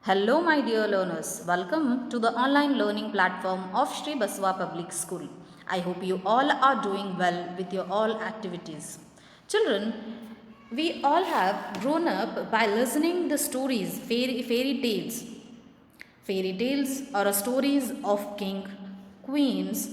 Hello, my dear learners. Welcome to the online learning platform of Sri Baswa Public School. I hope you all are doing well with your all activities. Children, we all have grown up by listening the stories, fairy tales. Fairy tales are stories of king, queens,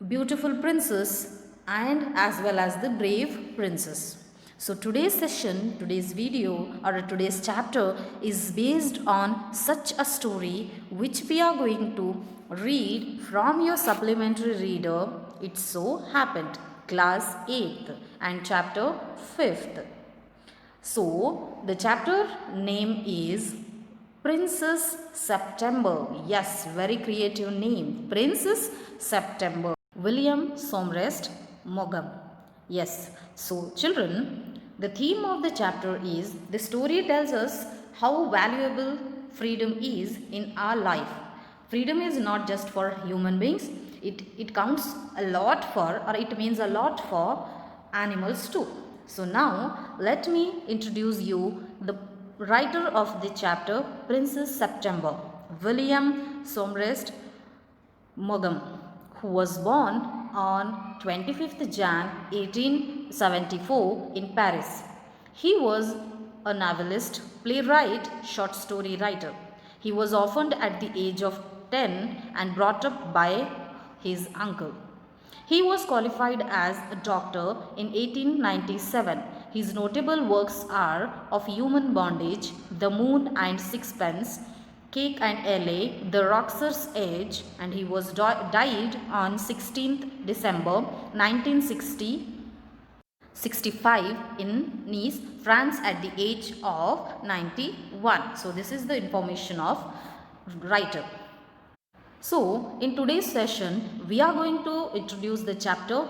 beautiful princess and as well as the brave princess. So today's session, today's video or today's chapter is based on such a story which we are going to read from your supplementary reader. It so happened, class 8th and chapter 5th. So the chapter name is Princess September. Yes, very creative name. Princess September. William Somrest Maugham. Yes, so children, the theme of the chapter is the story tells us how valuable freedom is in our life. Freedom is not just for human beings, it counts a lot for, or it means a lot for animals too. So now let me introduce you the writer of the chapter, Princess September, William Somrest Maugham, who was born on 25th Jan 1874 in Paris. He was a novelist, playwright, short story writer. He was orphaned at the age of 10 and brought up by his uncle. He was qualified as a doctor in 1897. His notable works are Of Human Bondage, The Moon and Sixpence, Cake and LA, The Roxer's Edge, and he was died on 16th December 1965 in Nice, France at the age of 91. So this is the information of writer. So in today's session, we are going to introduce the chapter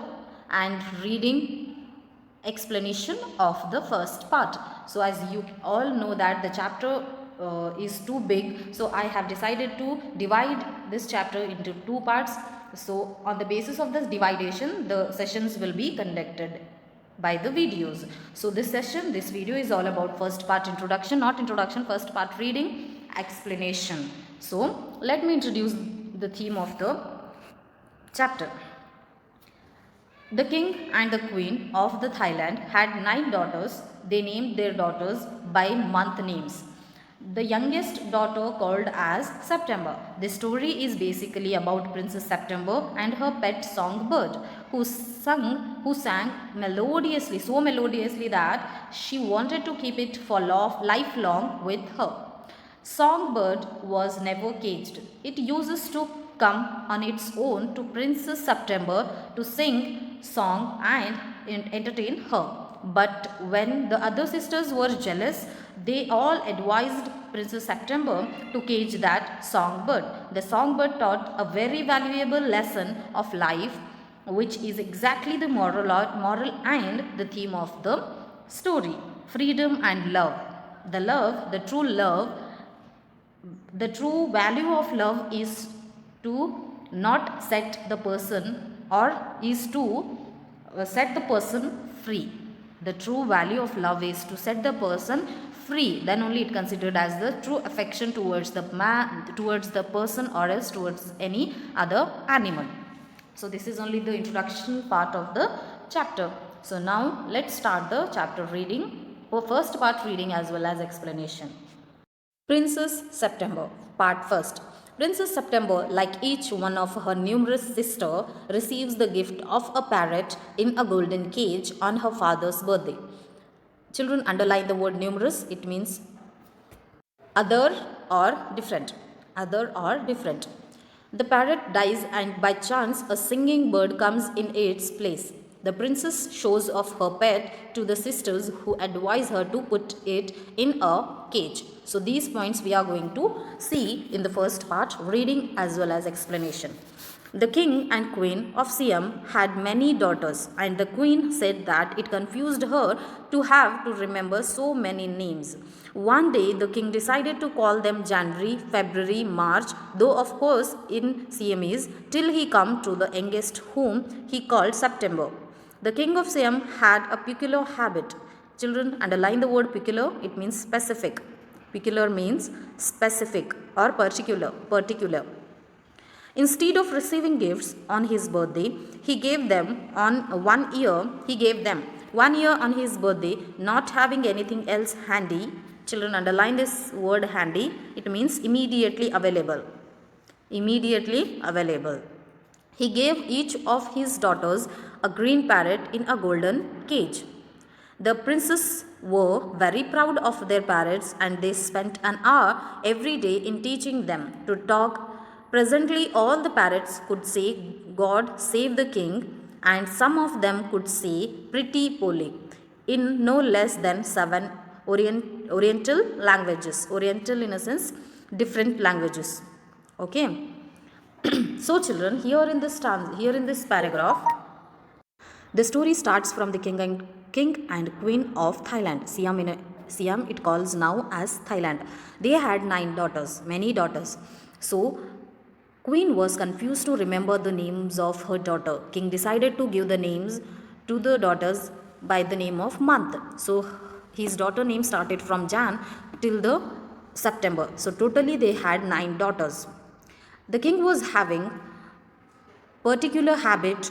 and reading explanation of the first part. So as you all know that the chapter is too big, so I have decided to divide this chapter into two parts. So on the basis of this dividation, the sessions will be conducted by the videos. So this video is all about first part introduction, not introduction, first part reading, explanation. So let me introduce the theme of the chapter. The king and the queen of the Thailand had 9 daughters. They named their daughters by month names. The youngest daughter called as September. The story is basically about Princess September and her pet songbird who sang melodiously, so melodiously that she wanted to keep it for lifelong with her. Songbird was never caged. It uses to come on its own to Princess September to sing song and entertain her. But when the other sisters were jealous, they all advised Princess September to cage that songbird. The songbird taught a very valuable lesson of life, which is exactly the moral and the theme of the story. Freedom and love. The true value of love is to not set the person or is to set the person free. The true value of love is to set the person free. Then only it considered as the true affection towards the person or else towards any other animal. So this is only the introduction part of the chapter. So now let's start the chapter reading, first part reading as well as explanation. Princess September, part first. Princess September, like each one of her numerous sisters, receives the gift of a parrot in a golden cage on her father's birthday. Children, underline the word numerous. It means other or different. Other or different. The parrot dies and by chance a singing bird comes in its place. The princess shows off her pet to the sisters who advise her to put it in a cage. So these points we are going to see in the first part, reading as well as explanation. The king and queen of Siam had many daughters, and the queen said that it confused her to have to remember so many names. One day the king decided to call them January, February, March, though of course in Siamese, till he come to the youngest whom he called September. The king of Siam had a peculiar habit. Children, underline the word peculiar, it means specific. Peculiar means specific or particular. Instead of receiving gifts on his birthday, he gave them on 1 year. He gave them 1 year on his birthday, not having anything else handy. Children, underline this word handy. It means immediately available. Immediately available. He gave each of his daughters a green parrot in a golden cage. The princes were very proud of their parrots and they spent an hour every day in teaching them to talk. Presently, all the parrots could say, God save the king, and some of them could say, Pretty Polly, in no less than 7 Oriental languages. Oriental in a sense, different languages. Okay. So, children, here in this paragraph, the story starts from the king and queen of Thailand. Siam it calls now as Thailand. They had 9 daughters, many daughters. So queen was confused to remember the names of her daughter. King decided to give the names to the daughters by the name of month. So his daughter name started from Jan till the September. So totally they had 9 daughters. The king was having particular habit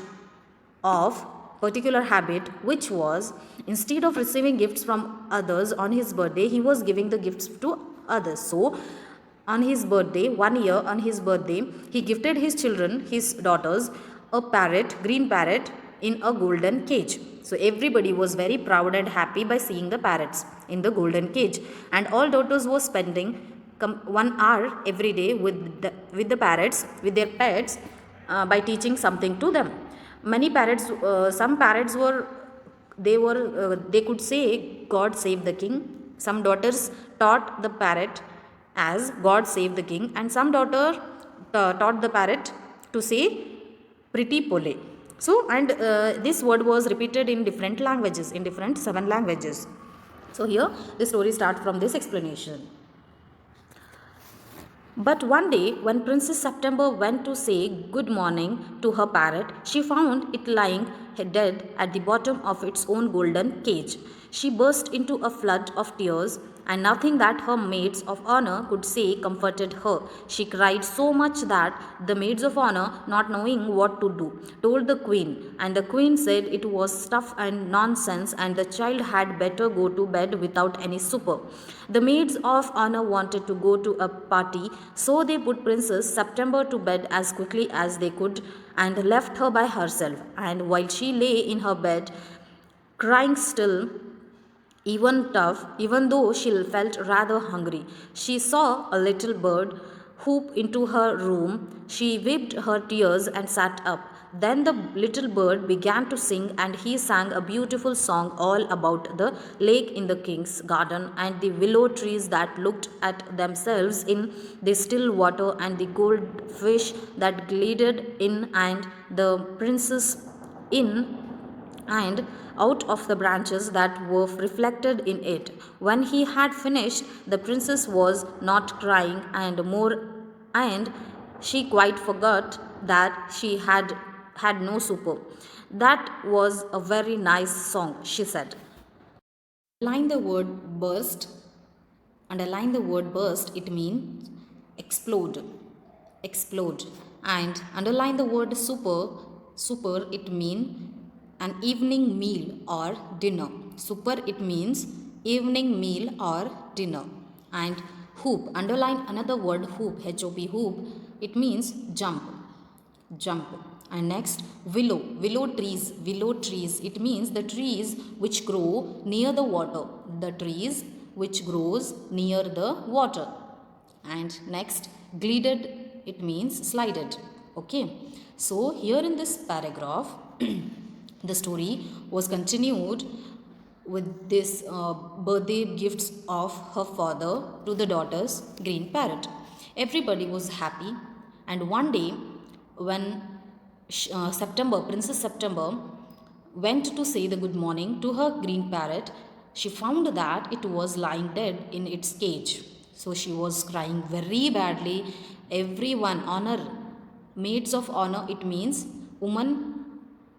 particular habit which was, instead of receiving gifts from others on his birthday, he was giving the gifts to others. So on his birthday, 1 year on his birthday, he gifted his children, his daughters, a parrot, green parrot in a golden cage. So everybody was very proud and happy by seeing the parrots in the golden cage, and all daughters were spending 1 hour every day with the parrots, with their pets, by teaching something to them. Many parrots, some parrots they could say, God save the king. Some daughters taught the parrot as God save the king, and some daughter taught the parrot to say Pretty Polly. So, and this word was repeated in different languages, in different 7 languages. So here the story starts from this explanation. But one day, when Princess September went to say good morning to her parrot, she found it lying dead at the bottom of its own golden cage. She burst into a flood of tears, and nothing that her maids of honor could say comforted her. She cried so much that the maids of honor, not knowing what to do, told the queen, and the queen said it was stuff and nonsense, and the child had better go to bed without any supper. The maids of honor wanted to go to a party, so they put Princess September to bed as quickly as they could and left her by herself. And while she lay in her bed, crying still, even though she felt rather hungry, she saw a little bird whoop into her room. She wiped her tears and sat up. Then the little bird began to sing, and he sang a beautiful song all about the lake in the king's garden, and the willow trees that looked at themselves in the still water, and the goldfish that glided in, and the princess in and out of the branches that were reflected in it. When he had finished, the princess was not crying and she quite forgot that she had no supper. That was a very nice song, she said. Underline the word burst. Underline the word burst, it means explode. Explode. And underline the word super, it means an evening meal or dinner. Super, it means evening meal or dinner. And hoop, underline another word hoop, H-O-P, hoop, it means jump. Jump. And next, willow trees, it means the trees which grow near the water. The trees which grows near the water. And next, glided, it means slided. Okay. So here in this paragraph, the story was continued with this birthday gifts of her father to the daughter's green parrot. Everybody was happy, and one day when Princess September went to say the good morning to her green parrot, she found that it was lying dead in its cage. So she was crying very badly. Everyone, maids of honor, it means women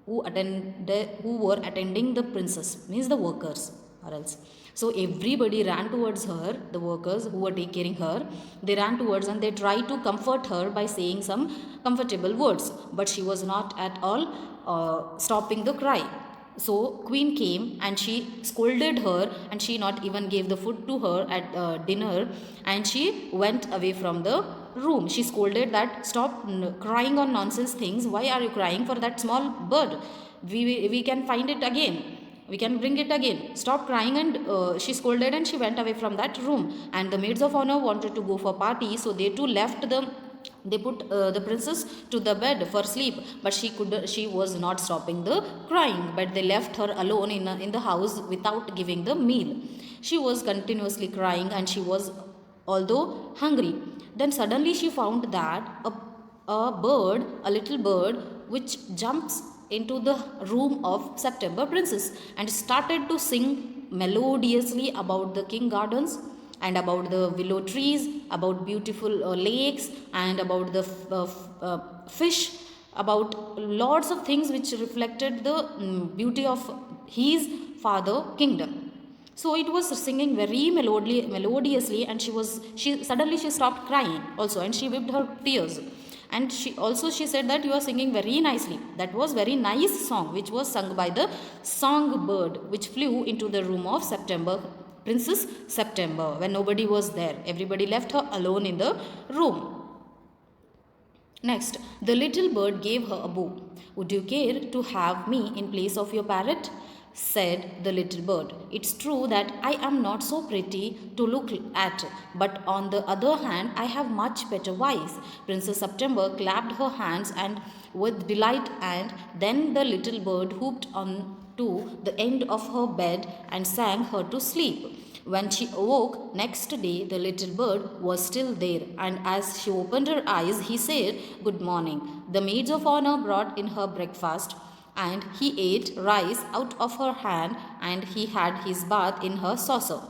who were attending the princess, means the workers, or else. So everybody ran towards her, the workers who were taking caring her. They ran towards and they tried to comfort her by saying some comfortable words, but she was not at all stopping the cry. So queen came and she scolded her, and she not even gave the food to her at dinner, and she went away from the room. She scolded that, stop crying on nonsense things. Why are you crying for that small bird? We can find it again, we can bring it again, stop crying. And she scolded and she went away from that room. And the maids of honor wanted to go for party, so they too left they put the princess to the bed for sleep, but she was not stopping the crying, but they left her alone in the house without giving the meal. She was continuously crying and she was although hungry. Then suddenly she found that a little bird which jumps into the room of September princess and started to sing melodiously about the king gardens and about the willow trees, about beautiful lakes, and about the fish, about lots of things which reflected the beauty of his father kingdom. So it was singing very melodiously, and she suddenly she stopped crying also, and she wept her tears. And she said that you are singing very nicely. That was very nice song which was sung by the songbird which flew into the room of Princess September, when nobody was there. Everybody left her alone in the room. Next, the little bird gave her a bow. Would you care to have me in place of your parrot? Said the little bird. It's true that I am not so pretty to look at, but on the other hand, I have much better voice. Princess September clapped her hands and with delight, and then the little bird hopped on to the end of her bed and sang her to sleep. When she awoke next day, the little bird was still there, and as she opened her eyes, he said, "Good morning." The maids of honor brought in her breakfast, and he ate rice out of her hand, and he had his bath in her saucer.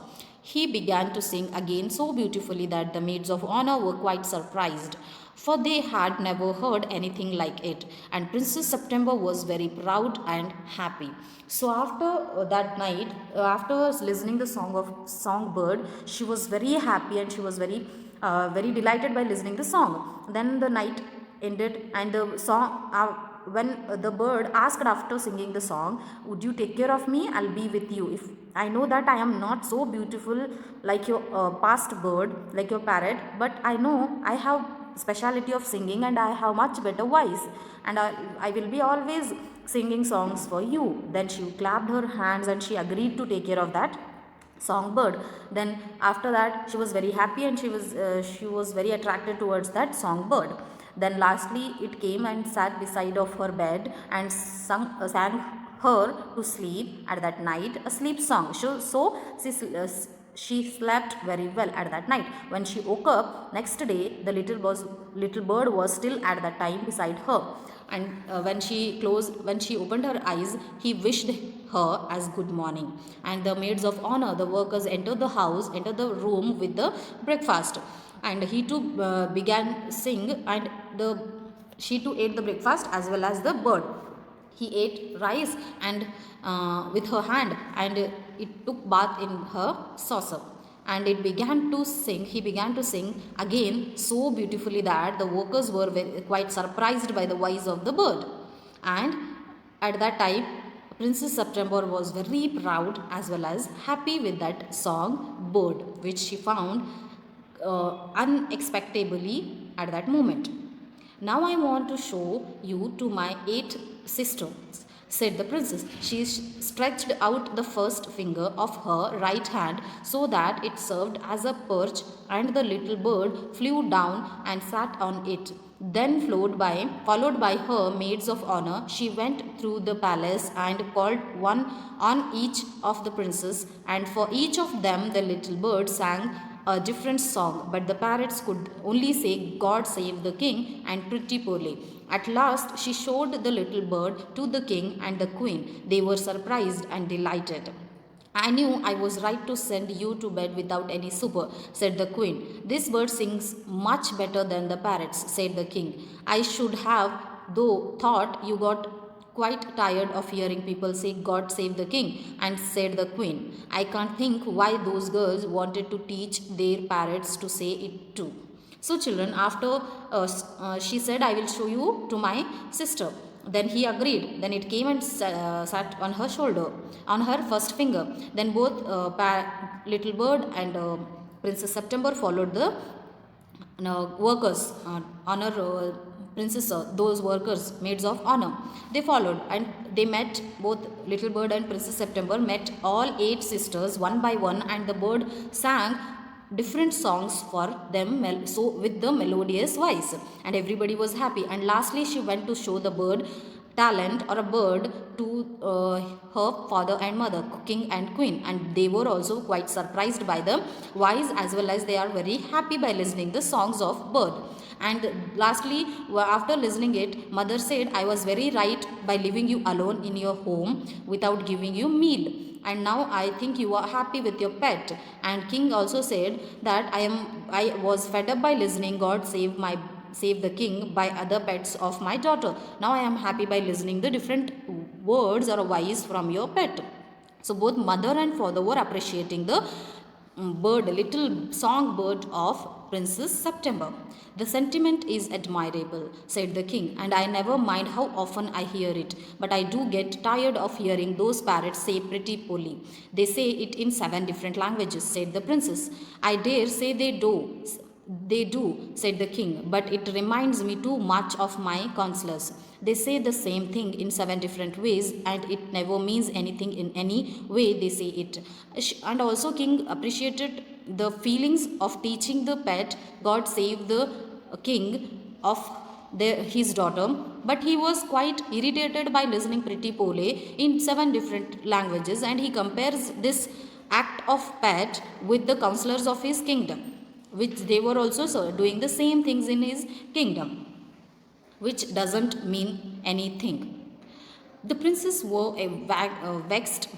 He began to sing again so beautifully that the maids of honor were quite surprised, for they had never heard anything like it, and Princess September was very proud and happy. So after that night, after listening the song of songbird, she was very happy and she was very delighted by listening the song. Then the night ended, and the song when the bird asked after singing the song, would you take care of me? I'll be with you. If I know that I am not so beautiful like your past bird, like your parrot, but I know I have speciality of singing and I have much better voice, and I will be always singing songs for you. Then she clapped her hands and she agreed to take care of that songbird. Then after that she was very happy and she was very attracted towards that songbird. Then lastly it came and sat beside of her bed and sang her to sleep at that night a sleep song. So she slept very well at that night. When she woke up next day, the little bird was still at that time beside her, and when she opened her eyes, he wished her as good morning. And the maids of honor, the workers, entered the room with the breakfast, and he too began sing, and she too ate the breakfast as well as the bird. He ate rice and with her hand, and it took bath in her saucer, and he began to sing again so beautifully that the workers were quite surprised by the voice of the bird. And at that time Princess September was very proud as well as happy with that song bird which she found unexpectedly at that moment. Now I want to show you to my 8 sisters, said the princess. She stretched out the first finger of her right hand so that it served as a perch, and the little bird flew down and sat on it. Then followed by her maids of honor, she went through the palace and called one on each of the princes, and for each of them the little bird sang a different song, but the parrots could only say, God save the king, and pretty poorly. At last she showed the little bird to the king and the queen. They were surprised and delighted. I knew I was right to send you to bed without any supper, said the queen. This bird sings much better than the parrots, said the king. I should have, though, thought you got quite tired of hearing people say, God save the king, and said the queen, I can't think why those girls wanted to teach their parrots to say it too. So, children, after she said, I will show you to my sister. Then he agreed. Then it came and sat on her shoulder, on her first finger. Then both little bird and Princess September followed the workers, honor princess, those workers, maids of honor. They followed and they met, both little bird and Princess September met all 8 sisters one by one, and the bird sang different songs for them, so with the melodious voice, and everybody was happy. And lastly she went to show the bird talent or a bird to her father and mother, king and queen, and they were also quite surprised by the voice, as well as they are very happy by listening the songs of bird. And lastly, after listening it, mother said, I was very right by leaving you alone in your home without giving you meal, and now I think you are happy with your pet. And king also said that I was fed up by listening God save the king by other pets of my daughter. Now I am happy by listening the different words or voice from your pet. So both mother and father were appreciating the little songbird of Princess September. The sentiment is admirable, said the king, and I never mind how often I hear it, but I do get tired of hearing those parrots say pretty Polly. They say it in 7 different languages, said the princess. I dare say they do. They do, said the king, but it reminds me too much of my counselors. They say the same thing in 7 different ways, and it never means anything in any way they say it. And also king appreciated the feelings of teaching the pet God save the king of his daughter, but he was quite irritated by listening pretty Polly in 7 different languages, and he compares this act of pet with the counselors of his kingdom, which they were also doing the same things in his kingdom, which doesn't mean anything. The princess were vexed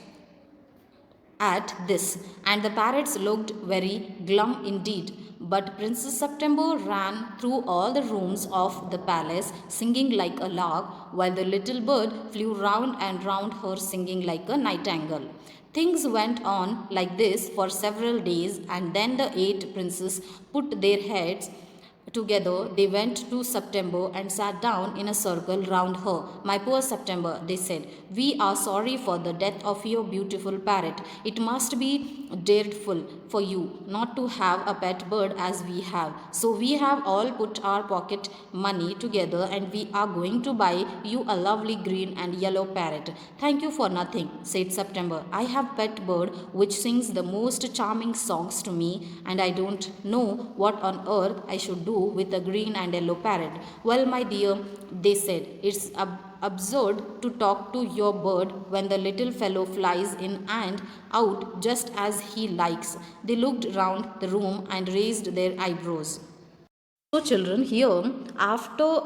at this, and the parrots looked very glum indeed. But Princess September ran through all the rooms of the palace, singing like a lark, while the little bird flew round and round her, singing like a nightingale. Things went on like this for several days, and then the 8 princes put their heads together. They went to September and sat down in a circle round her. My poor September, they said, we are sorry for the death of your beautiful parrot. It must be dreadful for you not to have a pet bird as we have. So we have all put our pocket money together, and we are going to buy you a lovely green and yellow parrot. Thank you for nothing, said September. I have pet bird which sings the most charming songs to me, and I don't know what on earth I should do with a green and yellow parrot. Well, my dear, they said, it's absurd to talk to your bird when the little fellow flies in and out just as he likes. They looked round the room and raised their eyebrows. So, children, here, after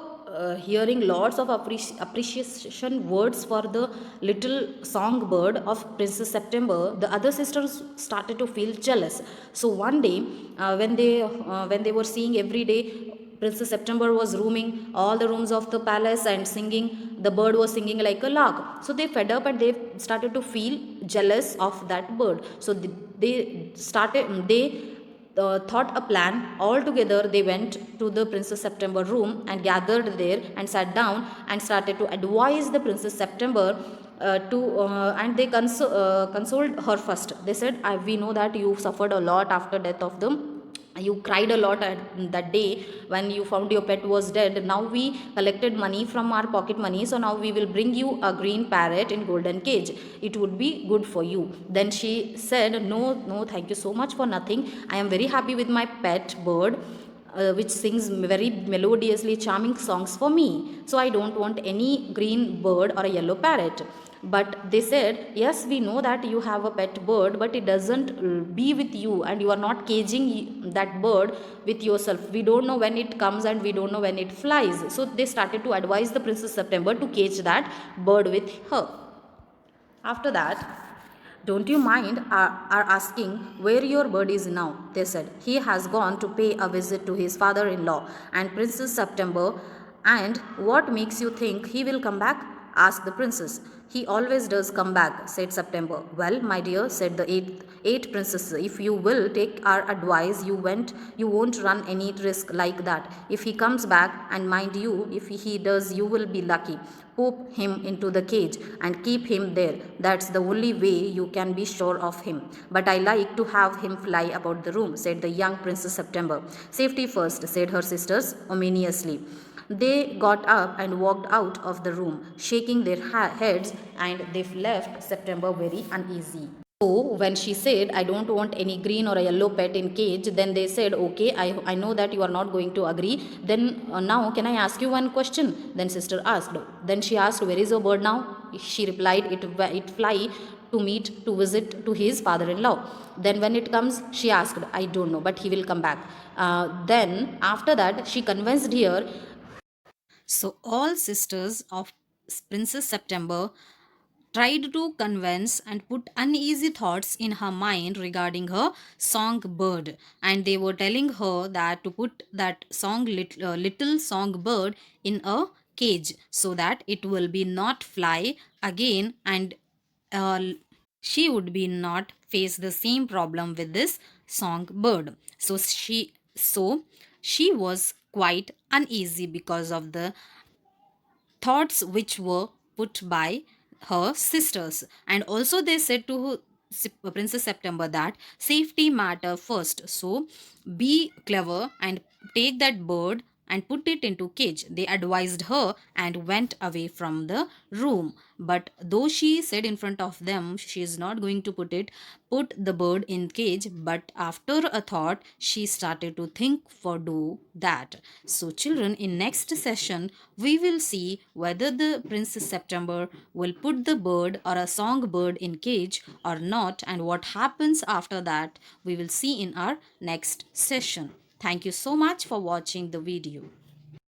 hearing lots of appreciation words for the little songbird of Princess September, the other sisters started to feel jealous. So one day, when they were seeing every day Princess September was roaming all the rooms of the palace and singing, the bird was singing like a lark. So they fed up and they started to feel jealous of that bird. So they thought a plan. All together they went to the Princess September room and gathered there and sat down and started to advise the Princess September and they consoled her first. They said, we know that you suffered a lot after death of them. You cried a lot at that day when you found your pet was dead. Now we collected money from our pocket money, so now we will bring you a green parrot in golden cage. It would be good for you. Then she said, no, thank you so much for nothing. I am very happy with my pet bird, which sings very melodiously charming songs for me. So I don't want any green bird or a yellow parrot. But they said, yes, we know that you have a pet bird, but it doesn't be with you, and you are not caging that bird with yourself. We don't know when it comes and we don't know when it flies. So they started to advise the Princess September to cage that bird with her. After that, don't you mind are asking where your bird is now? They said, he has gone to pay a visit to his father-in-law and Princess September. And what makes you think he will come back? asked the princess. He always does come back, said September. Well, my dear, said the eighth princess, if you will take our advice, you won't run any risk like that. If he comes back, and mind you, if he does, you will be lucky. Pop him into the cage and keep him there. That's the only way you can be sure of him. But I like to have him fly about the room, said the young Princess September. Safety first, said her sisters ominously. They got up and walked out of the room, shaking their heads, and they left September very uneasy. So when she said, I don't want any green or a yellow pet in cage, then they said, okay, I know that you are not going to agree. Then now can I ask you one question? Then sister asked. Then she asked, where is your bird now? She replied, it fly to meet, to visit to his father-in-law. Then when it comes, she asked, I don't know, but he will come back. Then after that, she convinced her. So all sisters of Princess September tried to convince and put uneasy thoughts in her mind regarding her songbird, and they were telling her that to put that little songbird in a cage so that it will be not fly again, and uh, she would be not face the same problem with this songbird. So she was quite uneasy because of the thoughts which were put by her sisters. And also they said to Princess September that safety matter first, so be clever and take that bird and put it into cage. They advised her and went away from the room. But though she said in front of them she is not going to put the bird in cage, but after a thought she started to think for do that. So children, in next session we will see whether the Princess September will put the bird or a songbird in cage or not, and what happens after that we will see in our next session. Thank you so much for watching the video.